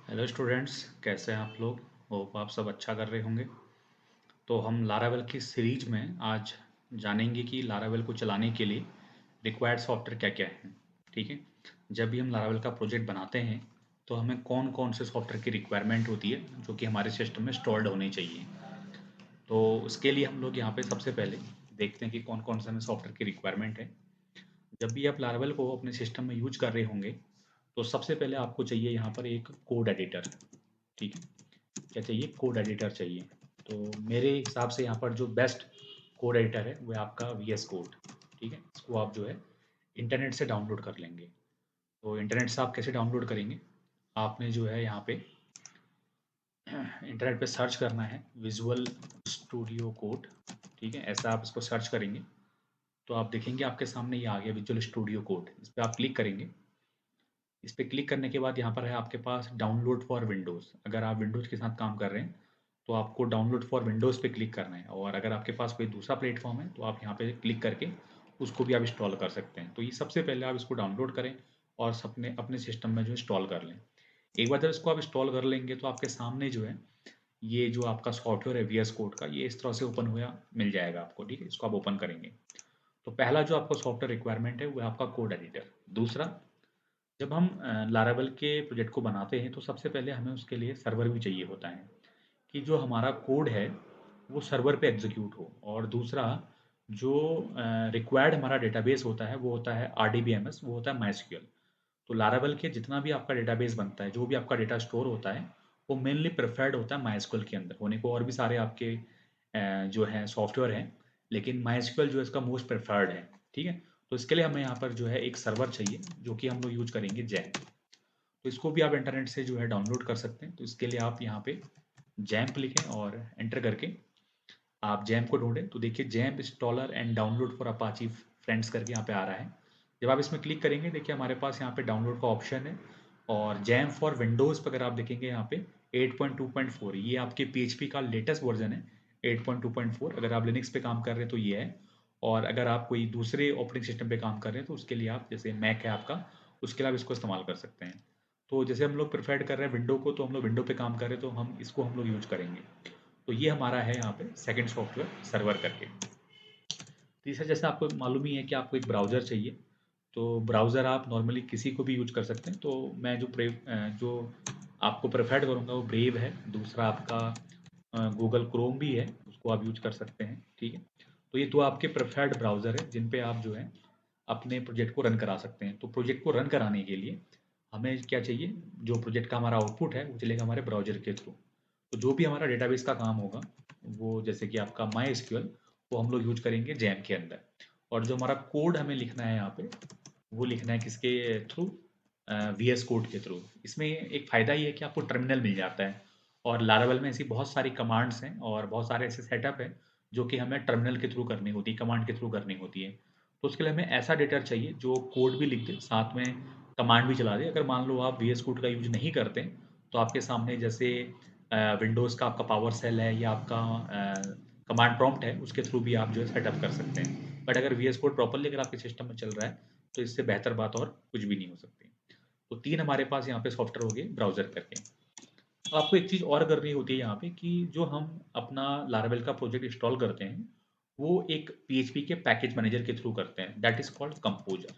Hello students, कैसे हैं आप लोग। होप आप सब अच्छा कर रहे होंगे। तो हम लारावेल की सीरीज में आज जानेंगे कि लारावेल को चलाने के लिए रिक्वायर्ड सॉफ्टवेयर क्या क्या है। ठीक है। जब भी हम लारावेल का प्रोजेक्ट बनाते हैं तो हमें कौन कौन से सॉफ्टवेयर की रिक्वायरमेंट होती है जो कि हमारे सिस्टम में इंस्टॉल्ड होने चाहिए। तो उसके लिए हम लोग यहाँ पे सबसे पहले देखते हैं कि कौन कौन से हमें सॉफ्टवेयर की रिक्वायरमेंट है। जब भी आप लारावेल को अपने सिस्टम में यूज कर रहे होंगे तो सबसे पहले आपको चाहिए यहाँ पर एक कोड एडिटर। ठीक है। क्या चाहिए? कोड एडिटर चाहिए। तो मेरे हिसाब से यहाँ पर जो बेस्ट कोड एडिटर है वो है आपका वी एस कोड। ठीक है। इसको आप जो है इंटरनेट से डाउनलोड कर लेंगे। तो इंटरनेट से आप कैसे डाउनलोड करेंगे? आपने जो है यहाँ पे इंटरनेट पे सर्च करना है विजुअल स्टूडियो कोड। ठीक है। ऐसा आप इसको सर्च करेंगे तो आप देखेंगे आपके सामने ये आ गया विजुअल स्टूडियो कोड। इस पर आप क्लिक करेंगे। इस पे क्लिक करने के बाद यहाँ पर है आपके पास डाउनलोड फॉर विंडोज़। अगर आप विंडोज़ के साथ काम कर रहे हैं तो आपको डाउनलोड फॉर विंडोज़ पे क्लिक करना है, और अगर आपके पास कोई दूसरा प्लेटफॉर्म है तो आप यहाँ पे क्लिक करके उसको भी आप इंस्टॉल कर सकते हैं। तो ये सबसे पहले आप इसको डाउनलोड करें और अपने अपने सिस्टम में जो इंस्टॉल कर लें। एक बार जब इसको आप इंस्टॉल कर लेंगे तो आपके सामने जो है ये जो आपका सॉफ्टवेयर है वी एस कोड का, ये इस तरह से ओपन हुआ मिल जाएगा आपको। ठीक है। इसको आप ओपन करेंगे तो पहला जो आपको सॉफ्टवेयर रिक्वायरमेंट है वो है आपका कोड एडिटर। दूसरा, जब हम लारावेल के प्रोजेक्ट को बनाते हैं तो सबसे पहले हमें उसके लिए सर्वर भी चाहिए होता है कि जो हमारा कोड है वो सर्वर पे एग्जीक्यूट हो। और दूसरा, जो रिक्वायर्ड हमारा डेटाबेस होता है वो होता है R D B M S, वो होता है माई एस क्यू एल। तो लारावेल के जितना भी आपका डेटाबेस बनता है, जो भी आपका डेटा स्टोर होता है, वो मेनली प्रेफर्ड होता है माई एस क्यू एल के अंदर होने को। और भी सारे आपके जो हैं सॉफ्टवेयर हैं, लेकिन माई एस क्यू एल जो है इसका मोस्ट प्रेफर्ड है। ठीक है। तो इसके लिए हमें यहाँ पर जो है एक सर्वर चाहिए जो कि हम लोग यूज करेंगे जैम। तो इसको भी आप इंटरनेट से जो है डाउनलोड कर सकते हैं। तो इसके लिए आप यहाँ पे जैम्प लिखें और एंटर करके आप जैम्प को ढूंढें तो देखिए XAMPP installer and download for Apache friends करके यहाँ पे आ रहा है। जब आप इसमें क्लिक करेंगे देखिए हमारे पास यहाँ पे डाउनलोड का ऑप्शन है। और जैम्प फॉर विंडोज़ पर अगर आप देखेंगे यहाँ पे 8.2.4, ये आपके पीएचपी का लेटेस्ट वर्जन है। 8.2.4 अगर आप लिनक्स पे काम कर रहे हैं तो ये है। और अगर आप कोई दूसरे ऑपरेटिंग सिस्टम पे काम कर रहे हैं तो उसके लिए आप, जैसे मैक है आपका, उसके लिए आप इसको इस्तेमाल कर सकते हैं। तो जैसे हम लोग प्रेफर्ड कर रहे हैं विंडो को, तो हम लोग विंडो पे काम कर रहे हैं तो हम इसको हम लोग यूज करेंगे। तो ये हमारा है यहाँ पे सेकंड सॉफ्टवेयर सर्वर करके। तीसरा, जैसे आपको मालूम ही है कि आपको एक ब्राउज़र चाहिए। तो ब्राउज़र आप नॉर्मली किसी को भी यूज कर सकते हैं। तो मैं जो आपको प्रेफर्ड करूँगा वो ब्रेव है। दूसरा आपका गूगल क्रोम भी है, उसको आप यूज कर सकते हैं। ठीक है। तो ये दो आपके प्रेफर्ड ब्राउज़र है जिन पे आप जो है अपने प्रोजेक्ट को रन करा सकते हैं। तो प्रोजेक्ट को रन कराने के लिए हमें क्या चाहिए? जो प्रोजेक्ट का हमारा आउटपुट है वो चलेगा हमारे ब्राउज़र के थ्रू। तो जो भी हमारा डेटाबेस का काम होगा वो, जैसे कि आपका माई एस क्यू एल, वो हम लोग यूज करेंगे जैम के अंदर। और जो हमारा कोड हमें लिखना है यहाँ पे, वो लिखना है किसके थ्रू? वी एस कोड के थ्रू। इसमें एक फ़ायदा ये है कि आपको टर्मिनल मिल जाता है। और लारावेल में ऐसी बहुत सारी कमांड्स हैं और बहुत सारे ऐसे सेटअप हैं जो कि हमें टर्मिनल के थ्रू करनी होती है, कमांड के थ्रू करनी होती है। तो उसके लिए हमें ऐसा एडिटर चाहिए जो कोड भी लिख दे, साथ में कमांड भी चला दे। अगर मान लो आप वी एस कोड का यूज नहीं करते तो आपके सामने जैसे विंडोज़ का आपका पावर सेल है या आपका कमांड प्रॉम्प्ट है, उसके थ्रू भी आप जो है सेटअप कर सकते हैं। बट अगर वी एस कोड प्रॉपरली अगर आपके सिस्टम में चल रहा है तो इससे बेहतर बात और कुछ भी नहीं हो सकती। तो तीन हमारे पास यहाँ पे सॉफ्टवेयर हो गए ब्राउज़र करके। तो आपको एक चीज़ और करनी होती है यहाँ पे कि जो हम अपना लारावेल का प्रोजेक्ट इंस्टॉल करते हैं वो एक पीएचपी के पैकेज मैनेजर के थ्रू करते हैं, दैट इज़ कॉल्ड कंपोजर।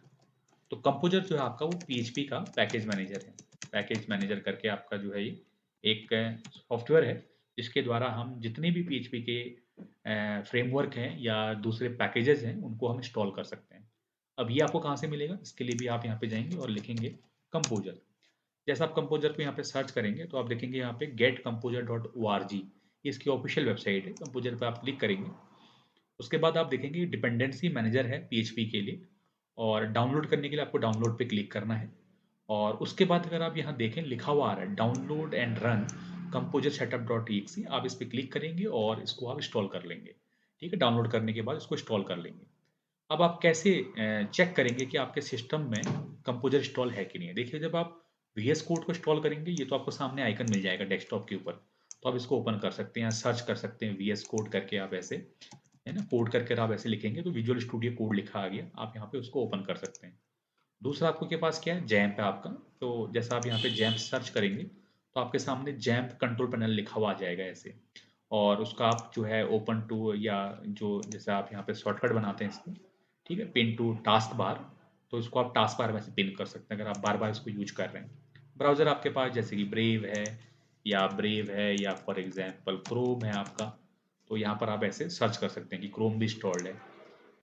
तो कंपोजर जो है आपका वो पीएचपी का पैकेज मैनेजर है। पैकेज मैनेजर करके आपका जो है ये एक सॉफ्टवेयर है जिसके द्वारा हम जितने भी पीएचपी के फ्रेमवर्क हैं या दूसरे पैकेजेस हैं उनको हम इंस्टॉल कर सकते हैं। अब ये आपको कहाँ से मिलेगा? इसके लिए भी आप यहाँ पे जाएंगे और लिखेंगे कंपोजर। जैसा आप कंपोजर को यहाँ पे सर्च करेंगे तो आप देखेंगे यहाँ पे get composer dot O R G, इसकी ऑफिशियल वेबसाइट है। कंपोजर पे आप क्लिक करेंगे, उसके बाद आप देखेंगे डिपेंडेंसी मैनेजर है पीएचपी के लिए। और डाउनलोड करने के लिए आपको डाउनलोड पे क्लिक करना है। और उसके बाद अगर आप यहाँ देखें लिखा हुआ आ रहा है download and run composer setup dot E, आप इस पर क्लिक करेंगे और इसको आप इंस्टॉल कर लेंगे। ठीक है। डाउनलोड करने के बाद इसको इंस्टॉल कर लेंगे। अब आप कैसे चेक करेंगे कि आपके सिस्टम में कंपोजर इंस्टॉल है कि नहीं है? देखिए जब आप वी एस कोड को इंस्टॉल करेंगे ये तो आपको सामने आइकन मिल जाएगा डेस्कटॉप के ऊपर। तो आप इसको ओपन कर सकते हैं, सर्च कर सकते हैं वी एस कोड करके। आप ऐसे, है ना, कोड करके आप ऐसे लिखेंगे तो विजुअल स्टूडियो कोड लिखा आ गया, आप यहाँ पे उसको ओपन कर सकते हैं। दूसरा आपको के पास क्या है? जैम्प है आपका। तो जैसा आप यहाँ पे जैम्प सर्च करेंगे तो आपके सामने जैम्प कंट्रोल पैनल लिखा हुआ आ जाएगा ऐसे, और उसका आप जो है ओपन टू या जो जैसे आप यहाँ पे शॉर्टकट बनाते हैं इसको, ठीक है, पिन टू टास्क बार, तो इसको आप टास्क बार में से पिन कर सकते हैं अगर आप बार बार इसको यूज कर रहे हैं। ब्राउज़र आपके पास जैसे कि ब्रेव है या फॉर एग्जांपल क्रोम है आपका, तो यहाँ पर आप ऐसे सर्च कर सकते हैं कि क्रोम भी इंस्टॉल्ड है।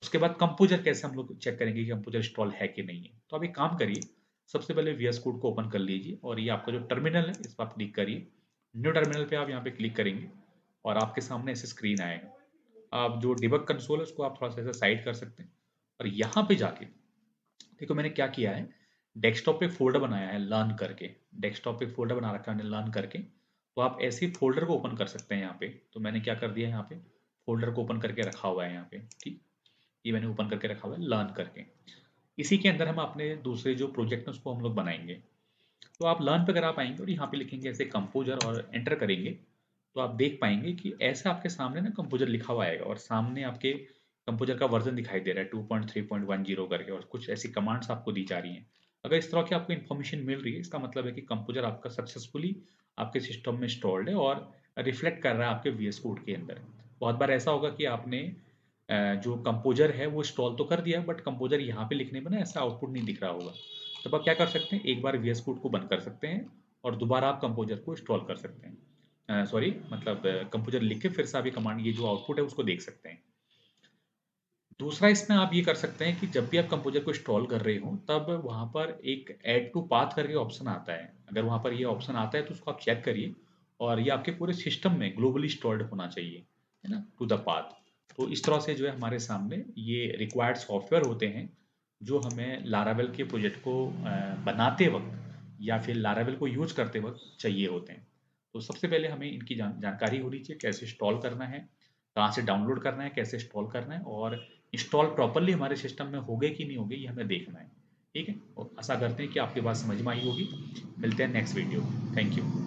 उसके बाद कंपोजर कैसे हम लोग चेक करेंगे कि कंपोजर इंस्टॉल है कि नहीं है। तो आप एक काम करिए, सबसे पहले वीएस कोड को ओपन कर लीजिए और ये आपका जो टर्मिनल है इस पर आप क्लिक करिए। न्यू टर्मिनल पे आप यहाँ पे क्लिक करेंगे और आपके सामने ऐसे स्क्रीन आएगा। आप जो डिबग कंसोल है उसको आप थोड़ा सा ऐसा साइड कर सकते हैं और यहाँ पे जाके देखो मैंने क्या किया है, डेस्कटॉप पे फोल्डर बनाया है लर्न करके, डेस्कटॉप पे फोल्डर बना रखा है मैंने लर्न करके। तो आप ऐसे ही फोल्डर को ओपन कर सकते हैं यहाँ पे। तो मैंने क्या कर दिया है, यहाँ पे फोल्डर को ओपन करके रखा हुआ है यहाँ पे, ठीक, ये मैंने ओपन करके रखा हुआ है लर्न करके। इसी के अंदर हम अपने दूसरे जो प्रोजेक्ट है उसको हम लोग बनाएंगे। तो आप लर्न पे अगर आप आएंगे और यहाँ पे लिखेंगे ऐसे कंपोजर और एंटर करेंगे, तो आप देख पाएंगे कि ऐसा आपके सामने ना कंपोजर लिखा हुआ आएगा और सामने आपके कंपोजर का वर्जन दिखाई दे रहा है 2.3.10 करके, और कुछ ऐसी कमांड्स आपको दी जा रही हैं। अगर इस तरह की आपको इन्फॉर्मेशन मिल रही है, इसका मतलब है कि कंपोजर आपका सक्सेसफुली आपके सिस्टम में इंस्टॉल्ड है और रिफ्लेक्ट कर रहा है आपके वीएस कोड के अंदर। बहुत बार ऐसा होगा कि आपने जो कंपोजर है वो इंस्टॉल तो कर दिया, बट कंपोजर यहाँ पे लिखने में ना ऐसा आउटपुट नहीं दिख रहा होगा। तब आप क्या कर सकते हैं, एक बार वीएस कोड को बंद कर सकते हैं और दोबारा आप कंपोजर को इंस्टॉल कर सकते हैं। सॉरी, मतलब कंपोजर लिख के फिर से आप ये कमांड, ये जो आउटपुट है उसको देख सकते हैं। दूसरा इसमें आप ये कर सकते हैं कि जब भी आप कंपोजर को इंस्टॉल कर रहे हो तब वहाँ पर एक ऐड टू पाथ करके ऑप्शन आता है। अगर वहाँ पर ये ऑप्शन आता है तो उसको आप चेक करिए और ये आपके पूरे सिस्टम में ग्लोबली इंस्टॉल्ड होना चाहिए, है ना, टू द पाथ। तो इस तरह से जो है हमारे सामने ये रिक्वायर्ड सॉफ्टवेयर होते हैं जो हमें लारावेल के प्रोजेक्ट को बनाते वक्त या फिर लारावेल को यूज करते वक्त चाहिए होते हैं। तो सबसे पहले हमें इनकी जानकारी होनी चाहिए, कैसे इंस्टॉल करना है, कहाँ से डाउनलोड करना है, कैसे इंस्टॉल करना है, और इंस्टॉल प्रॉपर्ली हमारे सिस्टम में हो गए कि नहीं हो गए ये हमें देखना है। ठीक है, और आशा करते हैं कि आपकी बात समझ में आई होगी। मिलते हैं नेक्स्ट वीडियो। Thank you.